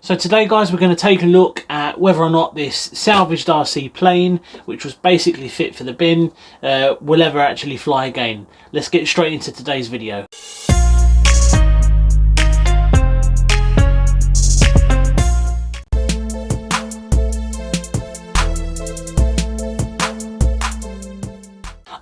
So today guys, we're going to take a look at whether or not this salvaged RC plane, which was basically fit for the bin, will ever actually fly again. Let's get straight into today's video.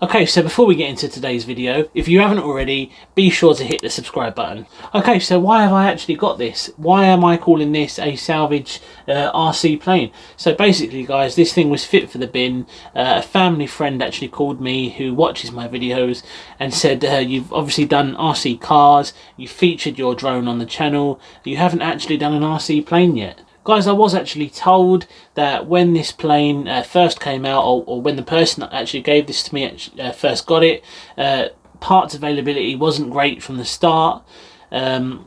Okay, so before we get into today's video, if you haven't already, be sure to hit the subscribe button. Okay, so why have I actually got this? Why am I calling this a salvage RC plane? So basically guys, this thing was fit for the bin. A family friend actually called me who watches my videos and said, you've obviously done RC cars, you featured your drone on the channel, you haven't actually done an RC plane yet. Guys, I was actually told that when this plane first came out, or when the person that actually gave this to me first got it, parts availability wasn't great from the start. So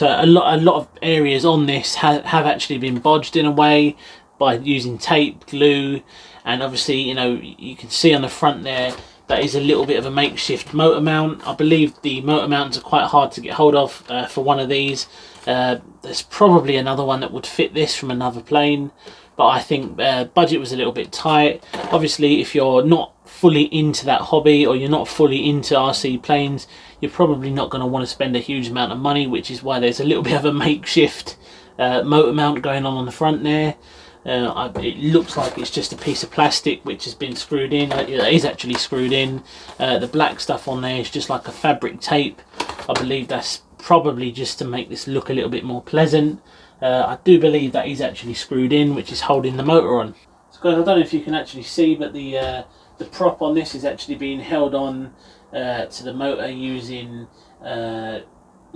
a lot of areas on this have actually been bodged in a way by using tape, glue, and obviously, you know, you can see on the front there that is a little bit of a makeshift motor mount. I believe the motor mounts are quite hard to get hold of for one of these. There's probably another one that would fit this from another plane, but I think budget was a little bit tight. Obviously, if you're not fully into that hobby, or you're not fully into RC planes, you're probably not going to want to spend a huge amount of money, which is why there's a little bit of a makeshift motor mount going on the front there. It looks like it's just a piece of plastic which has been screwed in. It is actually screwed in. The black stuff on there is just like a fabric tape. I believe that's probably just to make this look a little bit more pleasant. I do believe that is actually screwed in, which is holding the motor on. So guys, I don't know if you can actually see, but the prop on this is actually being held on to the motor using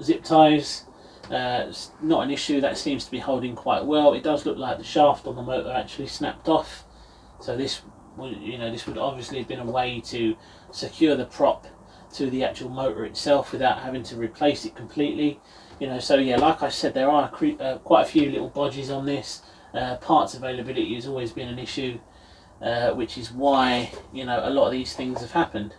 zip ties. It's not an issue. That seems to be holding quite well. It does look like the shaft on the motor actually snapped off, so this would obviously have been a way to secure the prop to the actual motor itself without having to replace it completely. So yeah, like I said, there are quite a few little bodges on this. Parts availability has always been an issue, which is why a lot of these things have happened.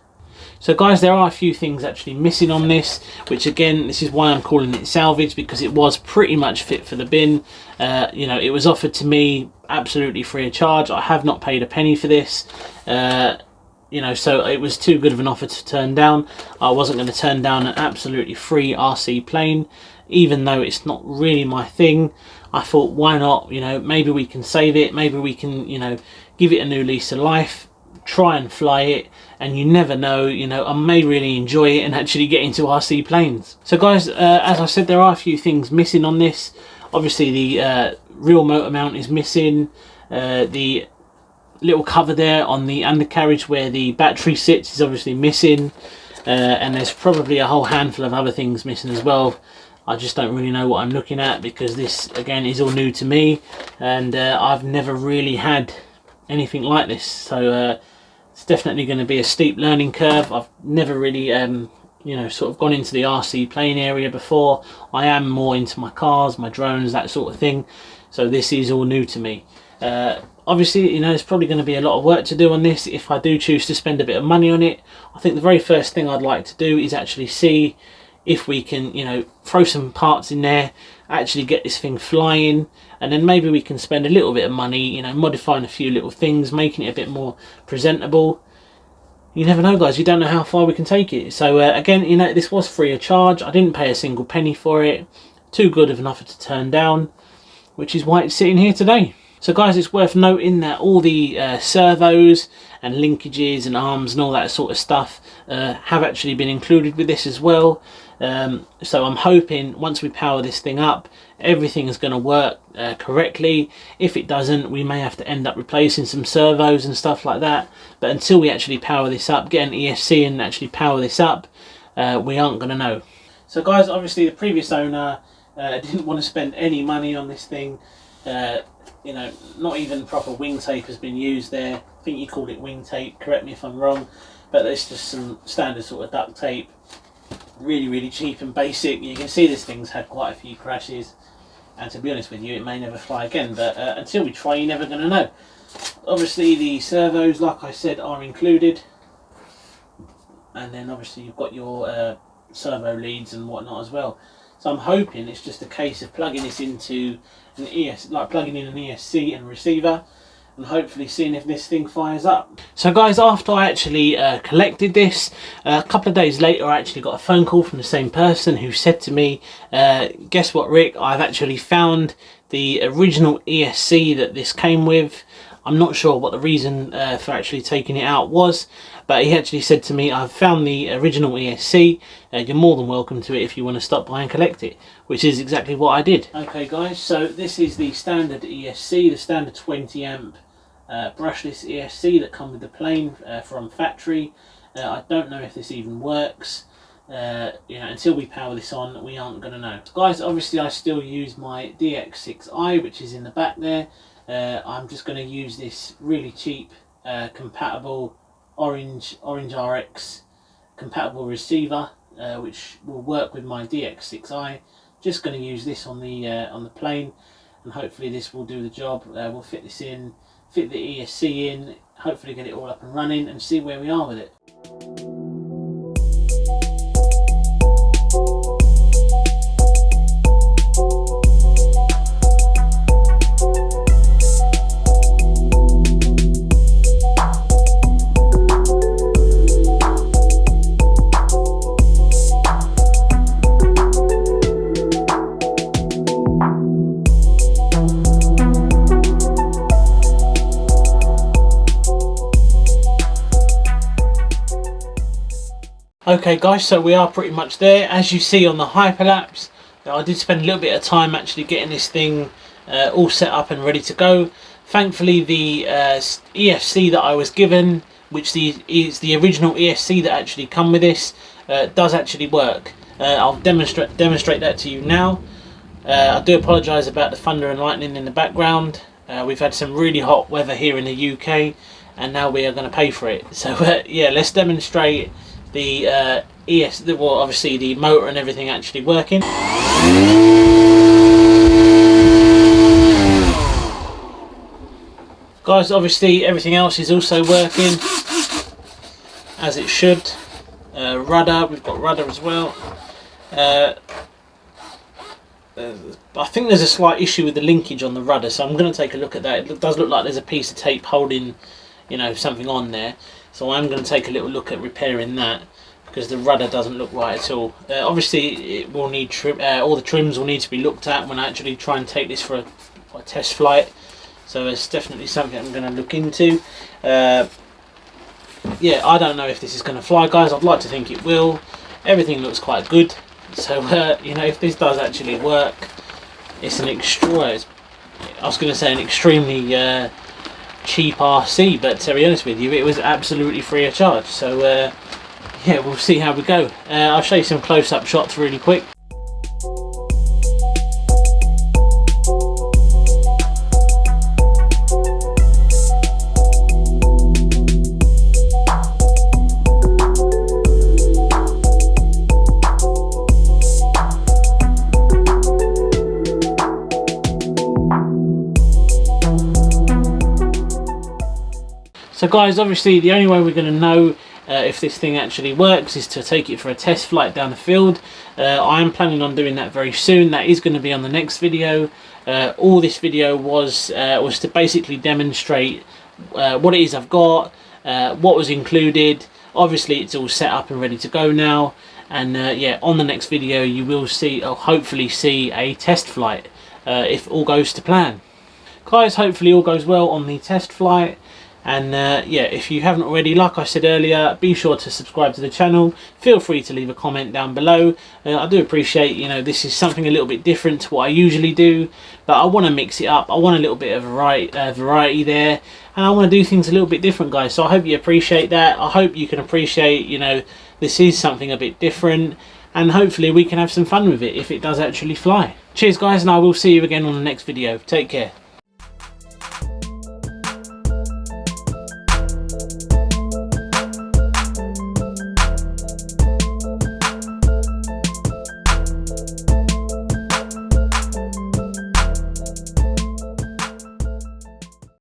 So guys, there are a few things actually missing on this, which again, this is why I'm calling it salvage, because it was pretty much fit for the bin. It was offered to me absolutely free of charge. I have not paid a penny for this. So it was too good of an offer to turn down. I wasn't going to turn down an absolutely free RC plane, even though it's not really my thing. I thought, why not? Maybe we can save it. Maybe we can, give it a new lease of life, try and fly it. And you never know, I may really enjoy it and actually get into RC planes. So guys, as I said, there are a few things missing on this. Obviously the real motor mount is missing. The little cover there on the undercarriage where the battery sits is obviously missing. And there's probably a whole handful of other things missing as well. I just don't really know what I'm looking at, because this again is all new to me, and I've never really had anything like this. So it's definitely going to be a steep learning curve. I've never really sort of gone into the RC plane area before. I am more into my cars, my drones, that sort of thing, so this is all new to me. Obviously, there's probably going to be a lot of work to do on this if I do choose to spend a bit of money on it. I think the very first thing I'd like to do is actually see if we can, throw some parts in there, actually get this thing flying, and then maybe we can spend a little bit of money, modifying a few little things, making it a bit more presentable. You never know, guys. You don't know how far we can take it. So again, this was free of charge. I didn't pay a single penny for it. Too good of an offer to turn down, which is why it's sitting here today. So guys, it's worth noting that all the servos and linkages and arms and all that sort of stuff have actually been included with this as well. So I'm hoping once we power this thing up, everything is going to work correctly. If it doesn't, we may have to end up replacing some servos and stuff like that. But until we actually power this up, get an ESC and actually power this up, we aren't going to know. So guys, obviously the previous owner didn't want to spend any money on this thing. Not even proper wing tape has been used there. I think you called it wing tape, correct me if I'm wrong, but it's just some standard sort of duct tape. Really cheap and basic. You can see this thing's had quite a few crashes, and to be honest with you, it may never fly again, but until we try, you're never going to know. Obviously the servos, like I said, are included, and then obviously you've got your servo leads and whatnot as well. So I'm hoping it's just a case of plugging this into an like plugging in an ESC and receiver, and hopefully seeing if this thing fires up. So guys, after I actually collected this, a couple of days later I actually got a phone call from the same person who said to me, guess what Rick, I've actually found the original ESC that this came with. I'm not sure what the reason for actually taking it out was, but he actually said to me, I've found the original ESC, you're more than welcome to it if you want to stop by and collect it, which is exactly what I did. Okay guys, so this is the standard ESC, the standard 20 amp brushless ESC that come with the plane from factory. I don't know if this even works. You know, until we power this on, we aren't going to know. Guys, obviously I still use my DX6i, which is in the back there. I'm just going to use this really cheap compatible orange RX compatible receiver, which will work with my DX6i. Just going to use this on the plane, and hopefully this will do the job. We'll fit this in, fit the ESC in, hopefully get it all up and running, and see where we are with it. Okay guys, so we are pretty much there. As you see on the hyperlapse, I did spend a little bit of time actually getting this thing all set up and ready to go. Thankfully the ESC that I was given, which is the original ESC that actually come with this, does actually work. I'll demonstrate that to you now. I do apologise about the thunder and lightning in the background. We've had some really hot weather here in the UK, and now we are going to pay for it. So yeah, let's demonstrate the well, obviously the motor and everything actually working. Guys, obviously everything else is also working as it should. Rudder, we've got rudder as well. I think there's a slight issue with the linkage on the rudder, so I'm going to take a look at that. It does look like there's a piece of tape holding, you know, something on there. So I'm going to take a little look at repairing that, because the rudder doesn't look right at all. Obviously it will need all the trims will need to be looked at when I actually try and take this for a test flight. So it's definitely something I'm going to look into. Yeah, I don't know if this is going to fly, guys. I'd like to think it will. Everything looks quite good. So you know, if this does actually work, it's an extra. I was going to say an extremely cheap RC, but to be honest with you, it was absolutely free of charge. So yeah, we'll see how we go. I'll show you some close-up shots really quick. So guys, obviously the only way we're going to know if this thing actually works is to take it for a test flight down the field. I am planning on doing that very soon. That is going to be on the next video. All this video was to basically demonstrate what it is I've got, what was included. Obviously it's all set up and ready to go now, and yeah, on the next video you will see, or hopefully see, a test flight if all goes to plan. Guys, hopefully all goes well on the test flight. And yeah, if you haven't already, like I said earlier, be sure to subscribe to the channel. Feel free to leave a comment down below. I do appreciate, you know, this is something a little bit different to what I usually do, but I want to mix it up. I want a little bit of variety there, and I want to do things a little bit different, guys. So I hope you appreciate that. I hope you can appreciate, you know, this is something a bit different, and hopefully we can have some fun with it if it does actually fly. Cheers, guys, and I will see you again on the next video. Take care.